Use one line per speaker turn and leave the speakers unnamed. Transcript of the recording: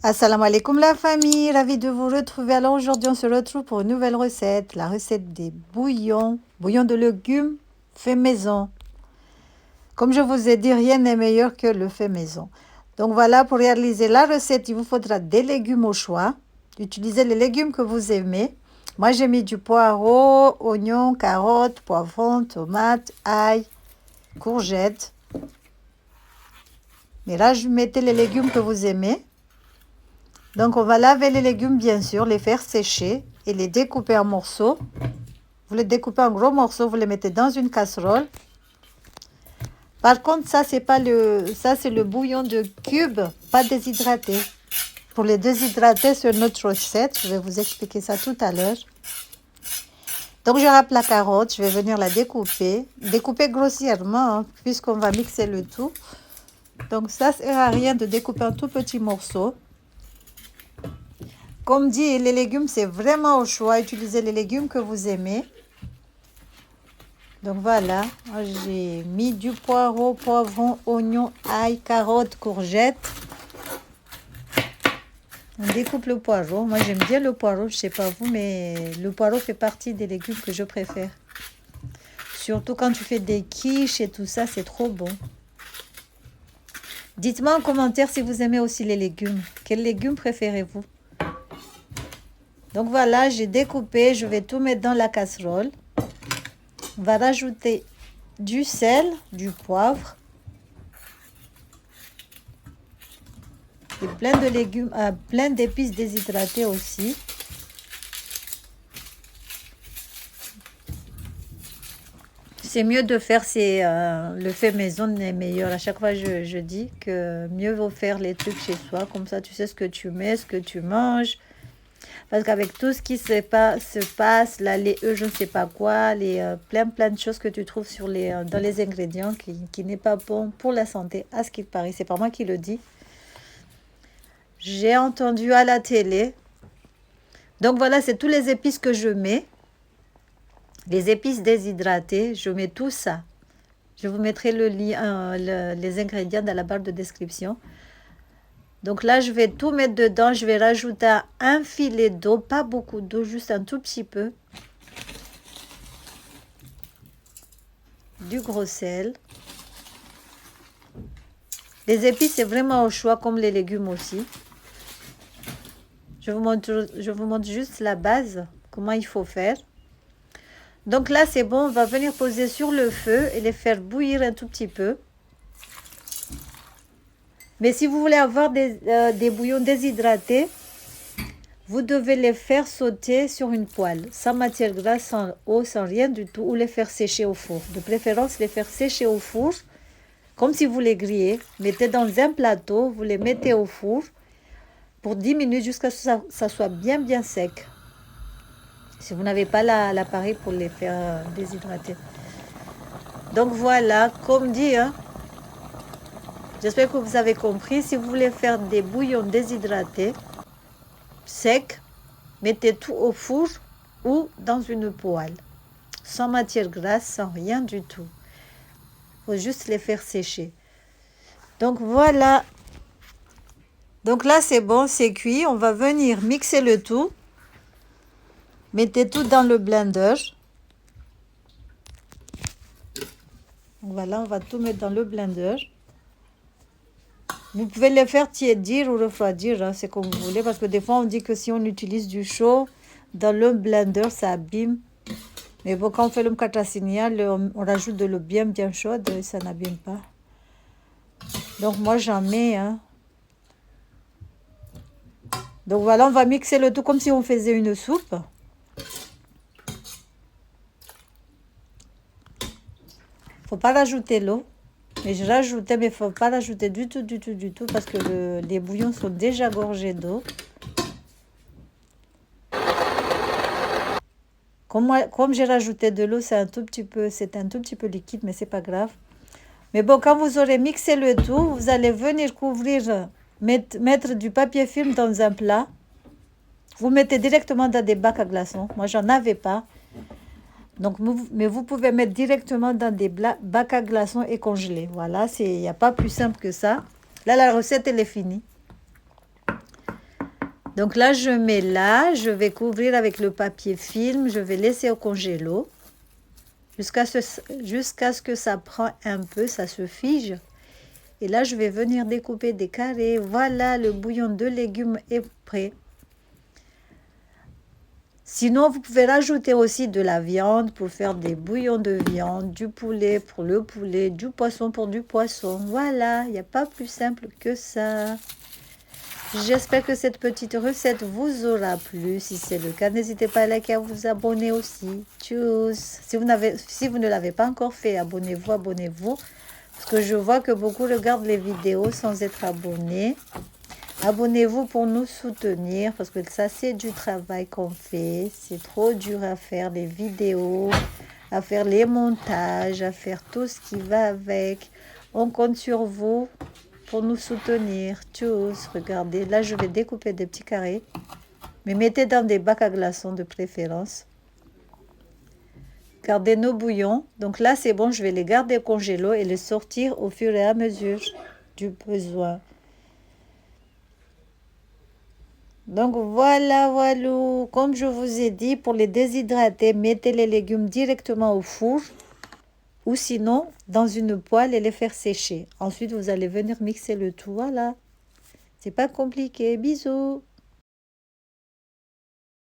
Assalamu alaikum la famille, ravie de vous retrouver. Alors aujourd'hui on se retrouve pour une nouvelle recette, la recette des bouillons de légumes fait maison. Comme je vous ai dit, rien n'est meilleur que le fait maison. Donc voilà, pour réaliser la recette, il vous faudra des légumes au choix. Utilisez les légumes que vous aimez. Moi j'ai mis du poireau, oignons, carottes, poivrons, tomates, ail, courgettes. Mais là je mettez les légumes que vous aimez. Donc, on va laver les légumes, bien sûr, les faire sécher et les découper en morceaux. Vous les découpez en gros morceaux, vous les mettez dans une casserole. Par contre, ça, c'est le bouillon de cubes, pas déshydraté. Pour les déshydrater sur notre recette, je vais vous expliquer ça tout à l'heure. Donc, je râpe la carotte, je vais venir la découper grossièrement, hein, puisqu'on va mixer le tout. Donc, ça ne sert à rien de découper en tout petits morceaux. Comme dit, les légumes, c'est vraiment au choix. Utilisez les légumes que vous aimez. Donc voilà, j'ai mis du poireau, poivron, oignon, ail, carottes, courgettes. On découpe le poireau. Moi, j'aime bien le poireau, je sais pas vous, mais le poireau fait partie des légumes que je préfère. Surtout quand tu fais des quiches et tout ça, c'est trop bon. Dites-moi en commentaire si vous aimez aussi les légumes. Quels légumes préférez-vous? Donc voilà, j'ai découpé, je vais tout mettre dans la casserole. On va rajouter du sel, du poivre. Et plein de légumes, plein d'épices déshydratées aussi. C'est mieux de faire, le fait maison est meilleur. À chaque fois, je dis que mieux vaut faire les trucs chez soi. Comme ça, tu sais ce que tu mets, ce que tu manges. Parce qu'avec tout ce qui se passe, là, je ne sais pas quoi, plein de choses que tu trouves dans les ingrédients qui n'est pas bon pour la santé, à ce qu'il paraît. C'est pas moi qui le dis. J'ai entendu à la télé. Donc voilà, c'est tous les épices que je mets. Les épices déshydratées, je mets tout ça. Je vous mettrai les ingrédients dans la barre de description. Donc là, je vais tout mettre dedans. Je vais rajouter un filet d'eau, pas beaucoup d'eau, juste un tout petit peu. Du gros sel. Les épices, c'est vraiment au choix, comme les légumes aussi. Je vous montre juste la base, comment il faut faire. Donc là, c'est bon. On va venir poser sur le feu et les faire bouillir un tout petit peu. Mais si vous voulez avoir des bouillons déshydratés, vous devez les faire sauter sur une poêle, sans matière grasse, sans eau, sans rien du tout, ou les faire sécher au four. De préférence, les faire sécher au four, comme si vous les grillez. Mettez dans un plateau, vous les mettez au four pour 10 minutes jusqu'à ce que ça soit bien sec. Si vous n'avez pas l'appareil pour les faire déshydrater. Donc voilà, comme dit, hein, j'espère que vous avez compris. Si vous voulez faire des bouillons déshydratés, secs, mettez tout au four ou dans une poêle. Sans matière grasse, sans rien du tout. Il faut juste les faire sécher. Donc voilà. Donc là, c'est bon, c'est cuit. On va venir mixer le tout. Mettez tout dans le blender. Voilà, on va tout mettre dans le blender. Vous pouvez les faire tiédir ou refroidir, hein, c'est comme vous voulez, parce que des fois on dit que si on utilise du chaud dans le blender, ça abîme. Mais bon, quand on fait le mkatassinia, on rajoute de l'eau bien chaude et ça n'abîme pas. Donc moi j'en mets. Hein. Donc voilà, on va mixer le tout comme si on faisait une soupe. Faut pas rajouter l'eau. Mais je rajoutais, mais il ne faut pas rajouter du tout, parce que les bouillons sont déjà gorgés d'eau. Comme j'ai rajouté de l'eau, c'est un tout petit peu liquide, mais c'est pas grave. Mais bon, quand vous aurez mixé le tout, vous allez venir couvrir, mettre du papier film dans un plat. Vous mettez directement dans des bacs à glaçons. Moi, j'en avais pas. Donc, mais vous pouvez mettre directement dans des bacs à glaçons et congeler. Voilà, il n'y a pas plus simple que ça. Là, la recette, elle est finie. Donc là, je mets là, je vais couvrir avec le papier film, je vais laisser au congélo jusqu'à ce que ça prend un peu, ça se fige. Et là, je vais venir découper des carrés. Voilà, le bouillon de légumes est prêt. Sinon, vous pouvez rajouter aussi de la viande pour faire des bouillons de viande, du poulet pour le poulet, du poisson pour du poisson. Voilà, il n'y a pas plus simple que ça. J'espère que cette petite recette vous aura plu. Si c'est le cas, n'hésitez pas à liker et à vous abonner aussi. Tchuss. Si vous ne l'avez pas encore fait, abonnez-vous, abonnez-vous. Parce que je vois que beaucoup regardent les vidéos sans être abonnés. Abonnez-vous pour nous soutenir parce que ça, c'est du travail qu'on fait. C'est trop dur à faire les vidéos, à faire les montages, à faire tout ce qui va avec. On compte sur vous pour nous soutenir. Tchuss, regardez, là, je vais découper des petits carrés. Mais mettez dans des bacs à glaçons de préférence. Gardez nos bouillons. Donc là, c'est bon, je vais les garder au congélo et les sortir au fur et à mesure du besoin. Donc voilà, voilà, comme je vous ai dit, pour les déshydrater, mettez les légumes directement au four ou sinon dans une poêle et les faire sécher. Ensuite, vous allez venir mixer le tout, voilà. C'est pas compliqué, bisous.